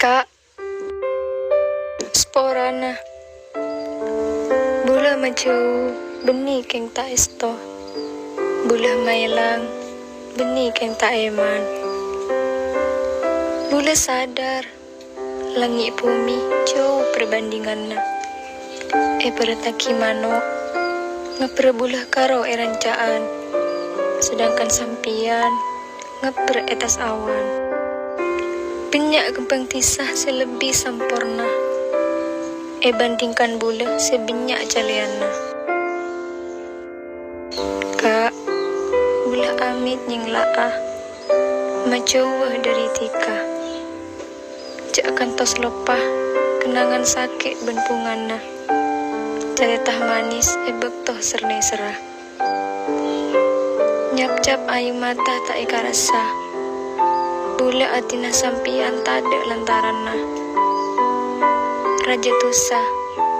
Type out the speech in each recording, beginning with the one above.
Kak, sporana bula maju beni keng tak esto, bula mailang beni keng tak eman. Bula sadar langit bumi jauh perbandinganna. Peretaki mano ngepre bula karo erancaan, sedangkan sampian ngepre etas awan. Benyak gempang tisah selebih sempurna, bandingkan bula sebenyak jaliana. Kak, bula amit nying laah, majauh dari tika. Jak akan tos lepah, kenangan sakit benpunganna. Caretah manis ebek toh serne serah. Nyap-cap ayu mata tak ika rasa. Bula atina sampian tade lantaranna. Raja tusa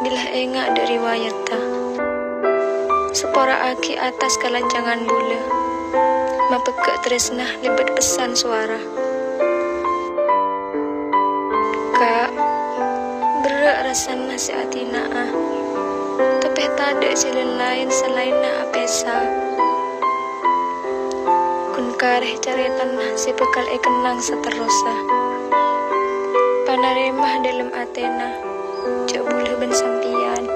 bila enga dari wayata. Sepora aki atas kelancangan bula. Mapeke tresnah libat pesan suara. Kak, berak rasana si atina ah. Tapi tade jalan lain selain na apesa. Kun kareh caretan si bekal kenang seterusah. Panaremah dalam atena, cak boleh ben sampian.